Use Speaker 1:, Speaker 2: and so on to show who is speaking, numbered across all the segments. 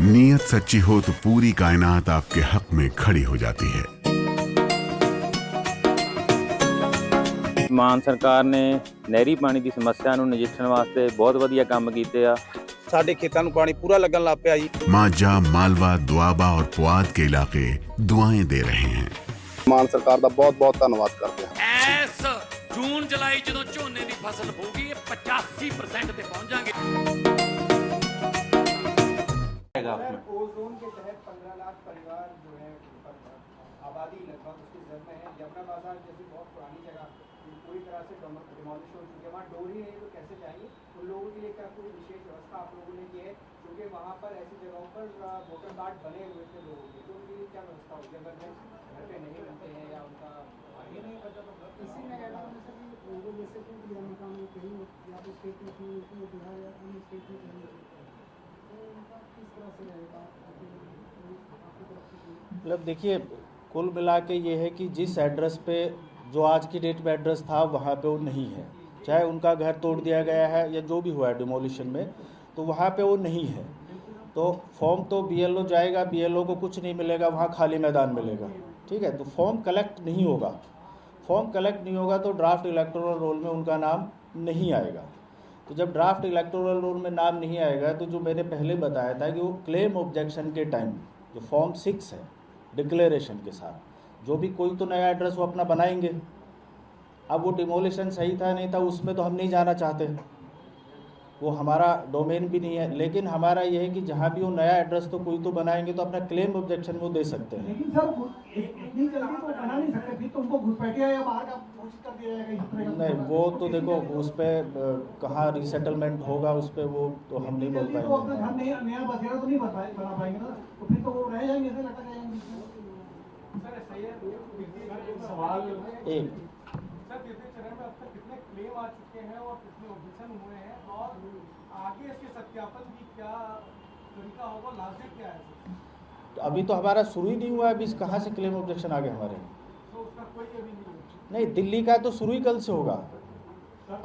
Speaker 1: नीयत सच्ची हो तो पूरी कायनात आपके हक में खड़ी हो जाती है।
Speaker 2: ਮਾਨ ਸਰਕਾਰ ਨੇ ਨਹਿਰੀ ਪਾਣੀ ਦੀ ਸਮੱਸਿਆ ਨੂੰ ਨਜਿੱਠਣ ਵਾਸਤੇ ਬਹੁਤ ਵਧੀਆ ਕੰਮ ਕੀਤੇ ਆ।
Speaker 3: ਸਾਡੇ ਖੇਤਾਂ ਨੂੰ ਪਾਣੀ ਪੂਰਾ ਲੱਗਣ ਲੱਗ ਪਿਆ ਜੀ।
Speaker 1: माजा, मालवा, दुआबा और पुआध के इलाके दुआएं दे रहे हैं।
Speaker 3: ਮਾਨ ਸਰਕਾਰ ਦਾ ਬਹੁਤ ਬਹੁਤ ਧੰਨਵਾਦ ਕਰਦੇ ਹਾਂ।
Speaker 4: ਐਸ ਜੂਨ ਜੁਲਾਈ ਜਦੋਂ ਝੋਨੇ ਦੀ ਫਸਲ ਹੋਊਗੀ ਇਹ 85% ਤੇ पहुंच जाएंगे।
Speaker 5: ओजोन के तहत 15 लाख परिवार जो है आबादी लगभग उसके जद में है। यमुना बाजार जैसी बहुत पुरानी जगह पूरी तरह से डिमोलिश हो चुकी है, वहाँ डोरी नहीं है तो कैसे जाएंगे? उन लोगों के लिए क्या कोई विशेष व्यवस्था आप लोगों ने की है? क्योंकि वहाँ पर ऐसी जगहों पर वोटर कार्ड बने हुए थे लोगों के, तो उनके लिए क्या व्यवस्था होगी अगर वो घर पे नहीं रहते हैं या उनका आगे नहीं बचा? तो इसी में कहना वो जैसे मकान कहीं या तो स्टेट में बिहार या अन्य स्टेट में कहीं
Speaker 6: मतलब देखिए, कुल मिला के ये है कि जिस एड्रेस पे जो आज की डेट में एड्रेस था वहाँ पे वो नहीं है, चाहे उनका घर तोड़ दिया गया है या जो भी हुआ है डिमोलिशन में, तो वहाँ पे वो नहीं है। तो फॉर्म तो बीएलओ जाएगा, बीएलओ को कुछ नहीं मिलेगा, वहाँ खाली मैदान मिलेगा। ठीक है, तो फॉर्म कलेक्ट नहीं होगा। फॉर्म कलेक्ट नहीं होगा तो ड्राफ्ट इलेक्टोरल रोल में उनका नाम नहीं आएगा। तो जब ड्राफ्ट इलेक्टोरल रोल में नाम नहीं आएगा तो जो मैंने पहले बताया था कि वो क्लेम ऑब्जेक्शन के टाइम जो फॉर्म 6 है डिक्लेरेशन के साथ जो भी कोई तो नया एड्रेस वो अपना बनाएंगे। अब वो डिमोलिशन सही था नहीं था उसमें तो हम नहीं जाना चाहते, वो हमारा डोमेन भी नहीं है, लेकिन हमारा ये है कि जहाँ भी वो नया एड्रेस तो कोई तो बनाएंगे तो अपना क्लेम ऑब्जेक्शन वो दे सकते हैं।
Speaker 5: लेकिन सर इतनी जल्दी तो बना नहीं सकते, फिर तो उनको घुसपैठिया या बाहर का घोषित कर दिया जाएगा।
Speaker 6: नहीं, वो तो देखो उस पर कहाँ रिसेटलमेंट होगा उस पर वो तो हम नहीं बोल पाएंगे।
Speaker 5: तो अपना घर नया बसेरा तो नहीं बना पाएंगे ना, तो फिर तो वो रह जाएंगे ऐसे लटक जाएंगे। सर सवाल
Speaker 6: एक
Speaker 5: सर तीसरे चरण में अब तक कितने क्लेम आ चुके हैं और कितने ऑब्जेक्शन हुए हैं और आगे इसके सत्यापन की क्या तरीका होगा, लास्ट डेट क्या है?
Speaker 6: तो अभी तो हमारा शुरू ही नहीं हुआ, अभी कहाँ से क्लेम ऑब्जेक्शन आ गए हमारे?
Speaker 5: तो उसका कोई अभी
Speaker 6: नहीं, दिल्ली का तो शुरू ही कल से होगा।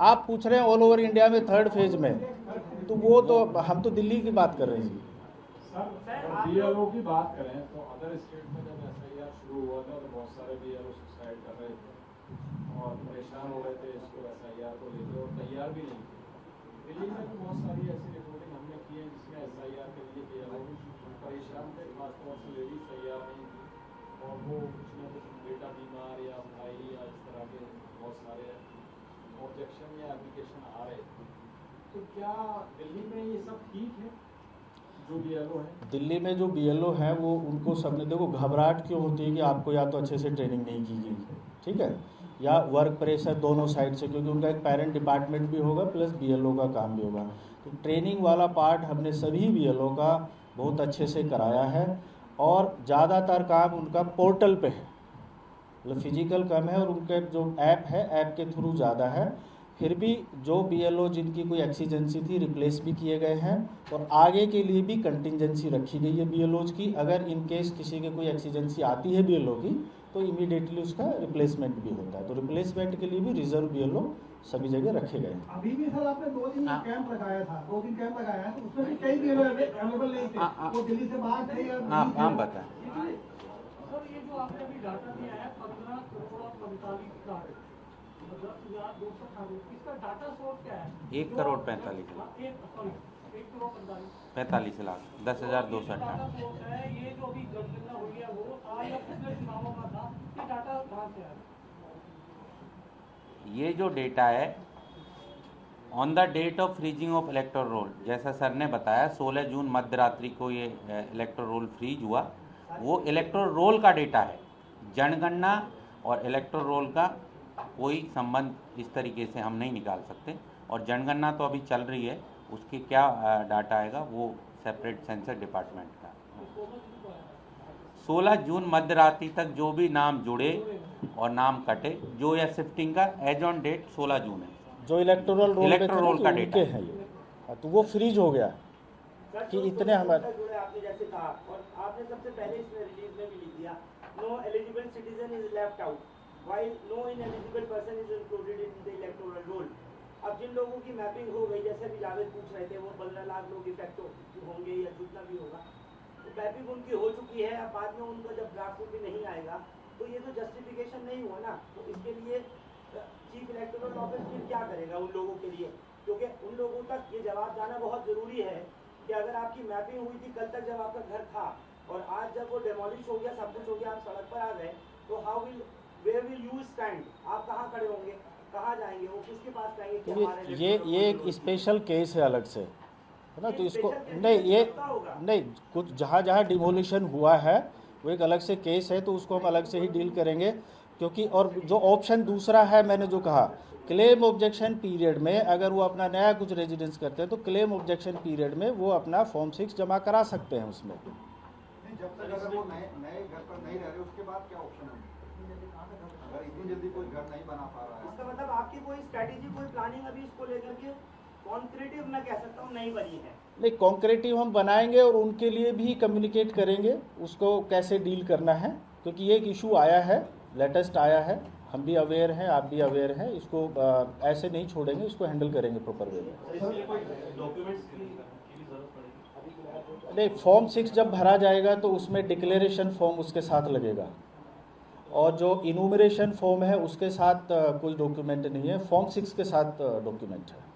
Speaker 6: आप पूछ रहे हैं ऑल ओवर इंडिया में 3rd फेज में, तो वो तो हम तो दिल्ली की बात कर रहे हैं जी।
Speaker 7: बीएलओ की बात करें तो अदर स्टेट में जब एसआईआर शुरू हुआ था तो बहुत सारे बीएलओ सुसाइड कर रहे थे और परेशान हो रहे थे इसको एसआईआर को लेकर और तैयार भी नहीं थे। दिल्ली में भी बहुत सारी ऐसी रिपोर्टिंग हमने की है जिसमें एसआईआर के लिए बीएलओ परेशान थे, खासतौर से लेडीज तैयार नहीं थी और वो कुछ न कुछ बेटा बीमार या भाई या इस तरह के बहुत सारे ऑब्जेक्शन या एप्लीकेशन आ रहे थे। तो क्या दिल्ली में ये सब ठीक है?
Speaker 6: दिल्ली में जो बीएलओ हैं वो उनको सबने देखो घबराहट क्यों होती है कि आपको या तो अच्छे से ट्रेनिंग नहीं की गई, ठीक है, या वर्क प्रेशर दोनों साइड से, क्योंकि उनका एक पेरेंट डिपार्टमेंट भी होगा प्लस बीएलओ का काम भी होगा। तो ट्रेनिंग वाला पार्ट हमने सभी बीएलओ का बहुत अच्छे से कराया है और ज़्यादातर काम उनका पोर्टल पे है, मतलब फिजिकल कम है और उनके जो ऐप है ऐप के थ्रू ज़्यादा है। फिर भी जो बीएलओ जिनकी कोई एक्सीजेंसी थी रिप्लेस भी किए गए हैं और आगे के लिए भी कंटिजेंसी रखी गई है बीएलओज की। अगर इन केस किसी के कोई एक्सीजेंसी आती है बीएलओ की तो इमीडिएटली उसका रिप्लेसमेंट भी होता है। तो रिप्लेसमेंट के लिए भी रिजर्व बीएलओ सभी जगह रखे गए हैं।
Speaker 5: अभी भी सर आपने 2 दिन कैंप लगाया था, 2 दिन कैंप लगाया है, तो उसमें भी कई बीएलओ अवेलेबल नहीं थे, वो दिल्ली से बाहर थे या
Speaker 2: आप बताएं।
Speaker 5: सर ये जो आपने अभी डाटा दिया है 15 करोड़ 45 लाख इसका डाटा सोर्स क्या है?
Speaker 2: 1 करोड़ 45 लाख 45 लाख 10,258।
Speaker 5: ये जो अभी जनगणना हुई है वो आज या पिछले चुनावों का था, ये डाटा कहाँ से आया?
Speaker 2: ये जो डेटा है on the date of freezing of electoral roll, जैसा सर ने बताया 16 जून मध्य रात्रि को ये इलेक्टोरल रोल फ्रीज हुआ, वो इलेक्टोरल रोल का डेटा है। जनगणना और इलेक्टोरल रोल का कोई संबंध इस तरीके से हम नहीं निकाल सकते और जनगणना तो अभी चल रही है, उसकी क्या डाटा आएगा वो सेपरेट सेंसर डिपार्टमेंट का। 16 जून मध्य रात्रि तक जो भी नाम जुड़े और नाम कटे जो या शिफ्टिंग का एज ऑन डेट 16 जून है,
Speaker 6: जो इलेक्टोरल रोल
Speaker 2: का डेटा
Speaker 6: है ये, तो वो फ्रीज हो गया कि इतने हमारे
Speaker 8: आपने जैसे कहा और आपने सबसे पहले इसमें रिलीज में भी लिख दिया no eligible citizen is left out while no ineligible person is included in the electoral roll। अब जिन लोगों की मैपिंग हो गई, जैसे भी जावेद पूछ रहे थे, वो 15 लाख लोग इफेक्ट होंगे या जितना भी होगा, भी है, अब बाद में उनका जब ड्राफ्ट भी नहीं आएगा तो ये तो जस्टिफिकेशन नहीं हुआ ना। तो इसके लिए चीफ इलेक्टोरल ऑफिस फिर क्या करेगा उन लोगों के लिए, क्योंकि उन लोगों तक ये जवाब जाना बहुत ज़रूरी है कि अगर आपकी मैपिंग हुई थी कल तक जब आपका घर था और आज जब वो डेमोलिश हो गया, सब कुछ हो गया, आप सड़क पर आ गए, तो वेयर विल यू स्टैंड, आप कहाँ खड़े होंगे, कहाँ जाएंगे, वो किसके पास जाएंगे कि हमारे
Speaker 6: ये एक स्पेशल केस है अलग से, है ना। तो इसको नहीं कुछ जहाँ डिमोलिशन हुआ है वो एक अलग से केस है, तो उसको हम अलग से ही डील करेंगे। क्योंकि और जो ऑप्शन दूसरा है, मैंने जो कहा क्लेम ऑब्जेक्शन पीरियड में अगर वो अपना नया कुछ रेजिडेंस करते हैं तो क्लेम ऑब्जेक्शन पीरियड में वो अपना फॉर्म 6 जमा करा सकते हैं उसमें।
Speaker 5: जब तक अगर वो नए घर पर नहीं रह रहे उसके बाद क्या ऑप्शन है, अगर इतनी जल्दी कोई घर नहीं बना पा रहा है?
Speaker 8: इसका मतलब आपकी कोई स्ट्रेटेजी, कोई प्लानिंग अभी इसको लेकर के कॉन्क्रीटिव मैं कह सकता हूँ नहीं बनी है?
Speaker 6: नहीं, कॉन्क्रीटिव हम बनाएंगे और उनके लिए भी कम्युनिकेट करेंगे उसको कैसे डील करना है, क्योंकि ये एक इशू आया है, लेटेस्ट आया है, हम भी अवेयर हैं, आप भी अवेयर हैं, इसको ऐसे नहीं छोड़ेंगे, इसको हैंडल करेंगे प्रॉपर वे में। नहीं, फॉर्म 6 जब भरा जाएगा तो उसमें डिक्लेरेशन फॉर्म उसके साथ लगेगा और जो इनूमरेशन फॉर्म है उसके साथ कोई डॉक्यूमेंट नहीं है, फॉर्म 6 के साथ डॉक्यूमेंट है।